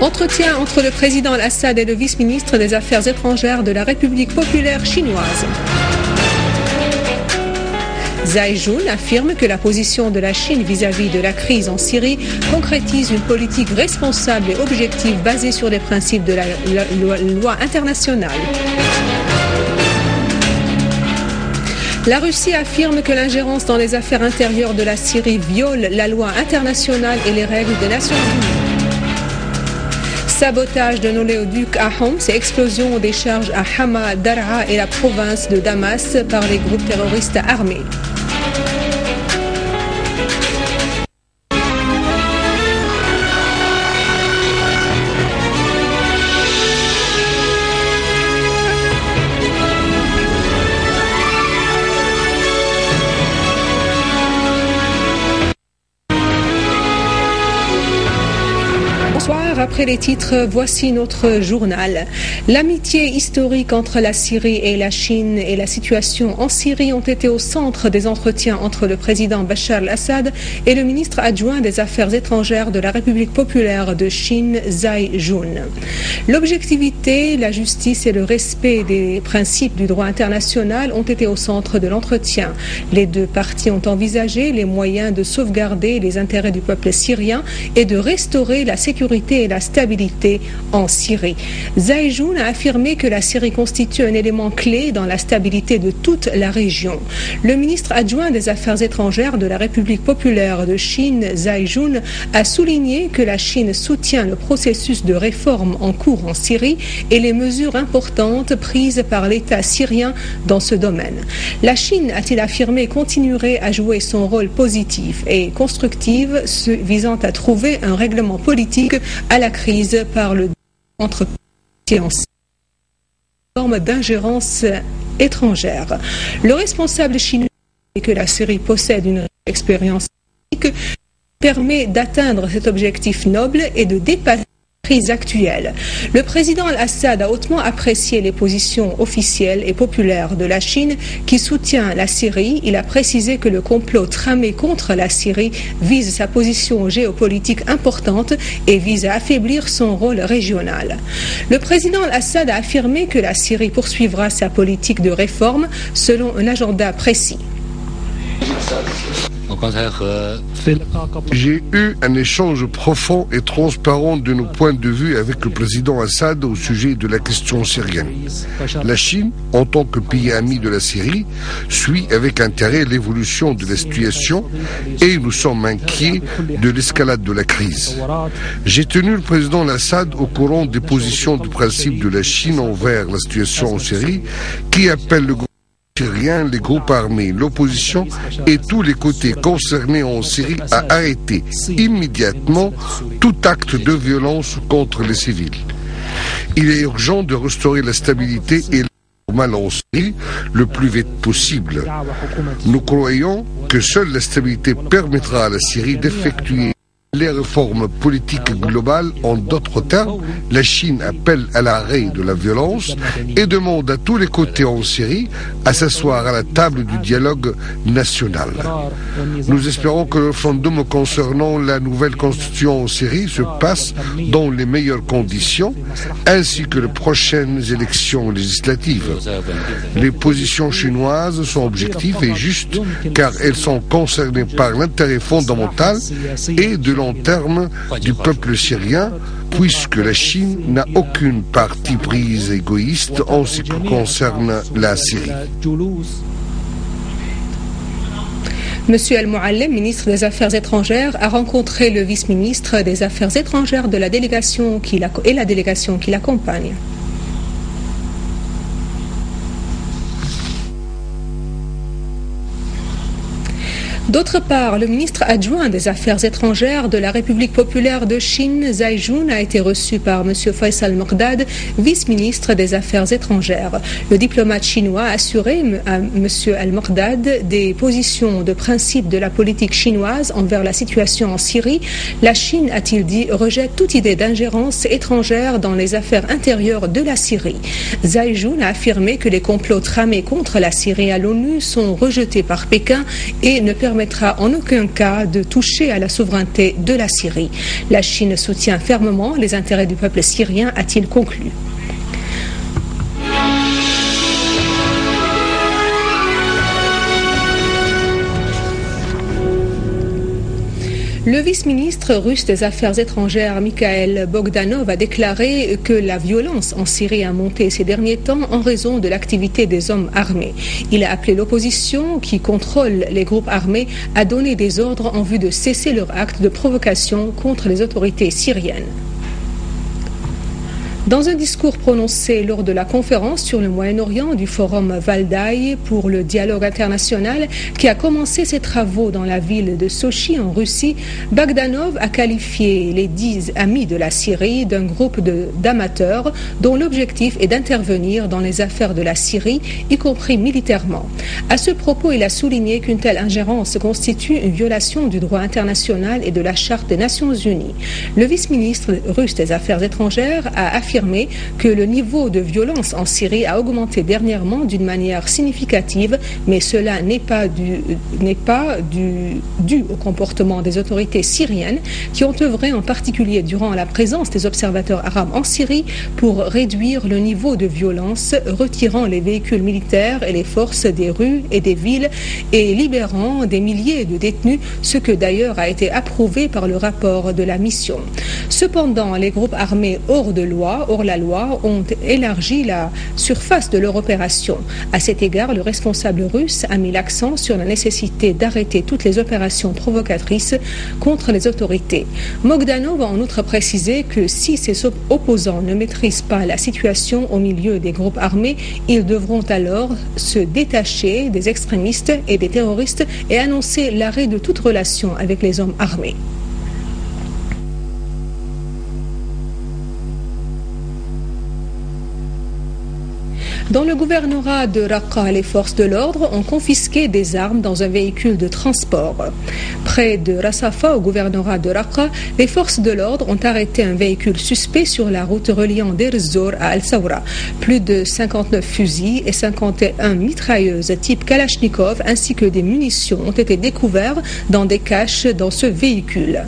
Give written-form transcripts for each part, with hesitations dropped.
Entretien entre le président Al-Assad et le vice-ministre des Affaires étrangères de la République populaire chinoise. Zhai Jun affirme que la position de la Chine vis-à-vis de la crise en Syrie concrétise une politique responsable et objective basée sur les principes de la loi internationale. La Russie affirme que l'ingérence dans les affaires intérieures de la Syrie viole la loi internationale et les règles des Nations Unies. Sabotage d'un oléoduc à Homs et explosion des charges à Hama, Daraa et la province de Damas par les groupes terroristes armés. Après les titres, voici notre journal. L'amitié historique entre la Syrie et la Chine et la situation en Syrie ont été au centre des entretiens entre le président Bachar al-Assad et le ministre adjoint des Affaires étrangères de la République populaire de Chine, Zhai Jun. L'objectivité, la justice et le respect des principes du droit international ont été au centre de l'entretien. Les deux parties ont envisagé les moyens de sauvegarder les intérêts du peuple syrien et de restaurer la sécurité et la stabilité en Syrie. Zhai Jun a affirmé que la Syrie constitue un élément clé dans la stabilité de toute la région. Le ministre adjoint des Affaires étrangères de la République populaire de Chine, Zhai Jun, a souligné que la Chine soutient le processus de réforme en cours en Syrie et les mesures importantes prises par l'État syrien dans ce domaine. La Chine, a-t-il affirmé, continuerait à jouer son rôle positif et constructif visant à trouver un règlement politique à la crise par le entre en forme d'ingérence étrangère. Le responsable chinois dit que la Syrie possède une expérience qui permet d'atteindre cet objectif noble et de dépasser la crise actuelle. Le président Al-Assad a hautement apprécié les positions officielles et populaires de la Chine qui soutient la Syrie. Il a précisé que le complot tramé contre la Syrie vise sa position géopolitique importante et vise à affaiblir son rôle régional. Le président Al-Assad a affirmé que la Syrie poursuivra sa politique de réforme selon un agenda précis. J'ai eu un échange profond et transparent de nos points de vue avec le président Assad au sujet de la question syrienne. La Chine, en tant que pays ami de la Syrie, suit avec intérêt l'évolution de la situation et nous sommes inquiets de l'escalade de la crise. J'ai tenu le président Assad au courant des positions du principe de la Chine envers la situation en Syrie qui appelle le gouvernement syrien, les groupes armés, l'opposition et tous les côtés concernés en Syrie à arrêter immédiatement tout acte de violence contre les civils. Il est urgent de restaurer la stabilité et la normale en Syrie le plus vite possible. Nous croyons que seule la stabilité permettra à la Syrie d'effectuer les réformes politiques globales. En d'autres termes, la Chine appelle à l'arrêt de la violence et demande à tous les côtés en Syrie à s'asseoir à la table du dialogue national. Nous espérons que le référendum concernant la nouvelle constitution en Syrie se passe dans les meilleures conditions, ainsi que les prochaines élections législatives. Les positions chinoises sont objectives et justes, car elles sont concernées par l'intérêt fondamental et de long terme du peuple syrien, puisque la Chine n'a aucune partie prise égoïste en ce qui concerne la Syrie. Monsieur Al-Muallem, ministre des Affaires étrangères, a rencontré le vice-ministre des Affaires étrangères de la délégation et la délégation qui l'accompagne. D'autre part, le ministre adjoint des Affaires étrangères de la République populaire de Chine, Zhai Jun, a été reçu par M. Faisal Mokdad, vice-ministre des Affaires étrangères. Le diplomate chinois a assuré à M. Al-Mokdad des positions de principe de la politique chinoise envers la situation en Syrie. La Chine, a-t-il dit, rejette toute idée d'ingérence étrangère dans les affaires intérieures de la Syrie. Zhai Jun a affirmé que les complots tramés contre la Syrie à l'ONU sont rejetés par Pékin et ne permettent permettra en aucun cas de toucher à la souveraineté de la Syrie. La Chine soutient fermement les intérêts du peuple syrien, a-t-il conclu. Le vice-ministre russe des Affaires étrangères, Mikhail Bogdanov, a déclaré que la violence en Syrie a monté ces derniers temps en raison de l'activité des hommes armés. Il a appelé l'opposition, qui contrôle les groupes armés, à donner des ordres en vue de cesser leurs actes de provocation contre les autorités syriennes. Dans un discours prononcé lors de la conférence sur le Moyen-Orient du Forum Valdai pour le dialogue international qui a commencé ses travaux dans la ville de Sochi en Russie, Bogdanov a qualifié les 10 amis de la Syrie d'un groupe d'amateurs dont l'objectif est d'intervenir dans les affaires de la Syrie, y compris militairement. À ce propos, il a souligné qu'une telle ingérence constitue une violation du droit international et de la Charte des Nations Unies. Le vice-ministre russe des Affaires étrangères a affirmé que le niveau de violence en Syrie a augmenté dernièrement d'une manière significative, mais cela n'est pas dû au comportement des autorités syriennes qui ont œuvré en particulier durant la présence des observateurs arabes en Syrie pour réduire le niveau de violence, retirant les véhicules militaires et les forces des rues et des villes et libérant des milliers de détenus, ce que d'ailleurs a été approuvé par le rapport de la mission. Cependant, les groupes armés hors la loi ont élargi la surface de leur opération. À cet égard, le responsable russe a mis l'accent sur la nécessité d'arrêter toutes les opérations provocatrices contre les autorités. Bogdanov a en outre précisé que si ces opposants ne maîtrisent pas la situation au milieu des groupes armés, ils devront alors se détacher des extrémistes et des terroristes et annoncer l'arrêt de toute relation avec les hommes armés. Dans le gouvernorat de Raqqa, les forces de l'ordre ont confisqué des armes dans un véhicule de transport. Près de Rasafa, au gouvernorat de Raqqa, les forces de l'ordre ont arrêté un véhicule suspect sur la route reliant Deir ez-Zor à Al-Sawra. Plus de 59 fusils et 51 mitrailleuses type Kalachnikov ainsi que des munitions ont été découverts dans des caches dans ce véhicule.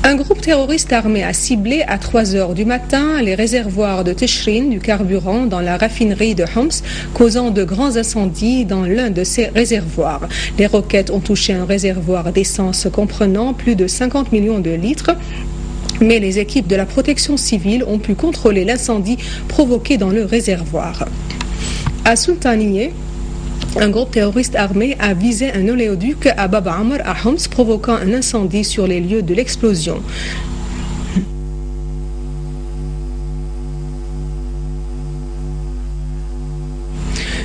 Un groupe terroriste armé a ciblé à 3 heures du matin les réservoirs de Tishrin du carburant dans la raffinerie de Homs, causant de grands incendies dans l'un de ces réservoirs. Les roquettes ont touché un réservoir d'essence comprenant plus de 50 millions de litres. Mais les équipes de la protection civile ont pu contrôler l'incendie provoqué dans le réservoir. À Sultaniye, un groupe terroriste armé a visé un oléoduc à Bab Amr à Homs, provoquant un incendie sur les lieux de l'explosion.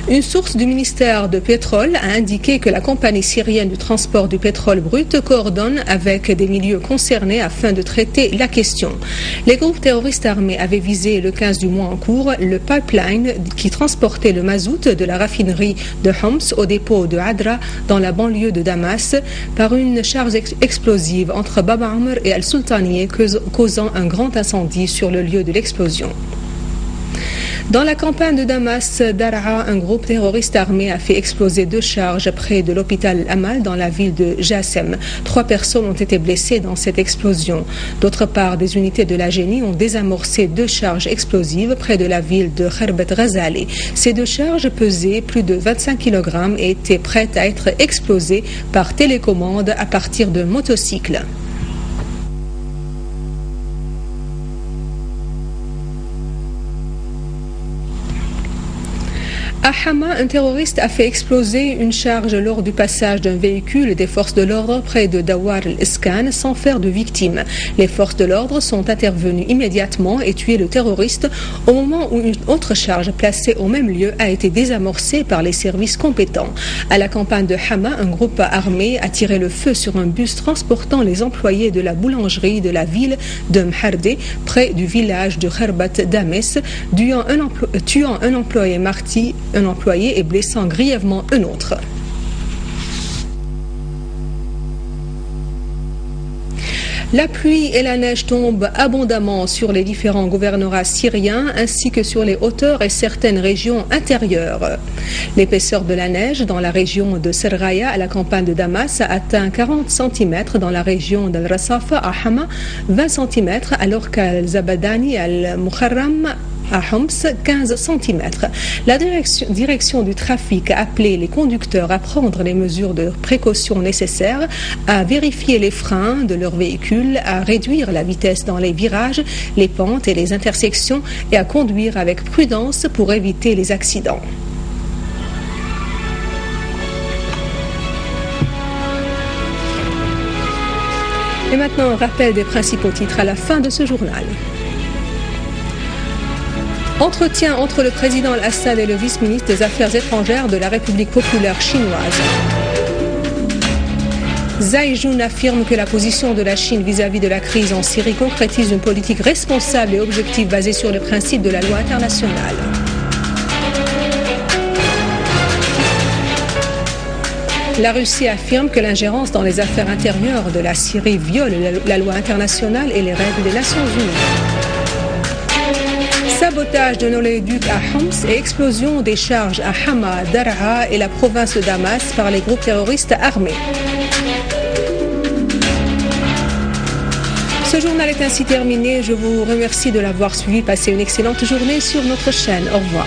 Une source du ministère de pétrole a indiqué que la compagnie syrienne du transport du pétrole brut coordonne avec des milieux concernés afin de traiter la question. Les groupes terroristes armés avaient visé le 15 du mois en cours le pipeline qui transportait le mazout de la raffinerie de Homs au dépôt de Adra dans la banlieue de Damas par une charge explosive entre Bab Amr et Al-Sultaniye causant un grand incendie sur le lieu de l'explosion. Dans la campagne de Damas, Daraa, un groupe terroriste armé a fait exploser 2 charges près de l'hôpital Amal dans la ville de Jassem. 3 personnes ont été blessées dans cette explosion. D'autre part, des unités de la génie ont désamorcé 2 charges explosives près de la ville de Kherbet Ghazali. Ces 2 charges pesaient plus de 25 kg et étaient prêtes à être explosées par télécommande à partir d'un motocycle. À Hama, un terroriste a fait exploser une charge lors du passage d'un véhicule des forces de l'ordre près de Dawar el-Iskan sans faire de victimes. Les forces de l'ordre sont intervenues immédiatement et tué le terroriste au moment où une autre charge placée au même lieu a été désamorcée par les services compétents. À la campagne de Hama, un groupe armé a tiré le feu sur un bus transportant les employés de la boulangerie de la ville de Mhardé, près du village de Kherbat Dames, tuant un employé et blessant grièvement un autre. La pluie et la neige tombent abondamment sur les différents gouvernorats syriens ainsi que sur les hauteurs et certaines régions intérieures. L'épaisseur de la neige dans la région de Serraya à la campagne de Damas a atteint 40 cm, dans la région d'Al-Rasafa à Hama 20 cm, alors qu'à Zabadani al-Mukharram à Homs, 15 cm. La direction du trafic a appelé les conducteurs à prendre les mesures de précaution nécessaires, à vérifier les freins de leurs véhicules, à réduire la vitesse dans les virages, les pentes et les intersections et à conduire avec prudence pour éviter les accidents. Et maintenant, un rappel des principaux titres à la fin de ce journal. Entretien entre le président Al-Assad et le vice-ministre des Affaires étrangères de la République populaire chinoise. Zhai Jun affirme que la position de la Chine vis-à-vis de la crise en Syrie concrétise une politique responsable et objective basée sur les principes de la loi internationale. La Russie affirme que l'ingérence dans les affaires intérieures de la Syrie viole la loi internationale et les règles des Nations Unies. Sabotage d'un oléoduc à Homs et explosion des charges à Hama, Daraa et la province de Damas par les groupes terroristes armés. Ce journal est ainsi terminé. Je vous remercie de l'avoir suivi. Passez une excellente journée sur notre chaîne. Au revoir.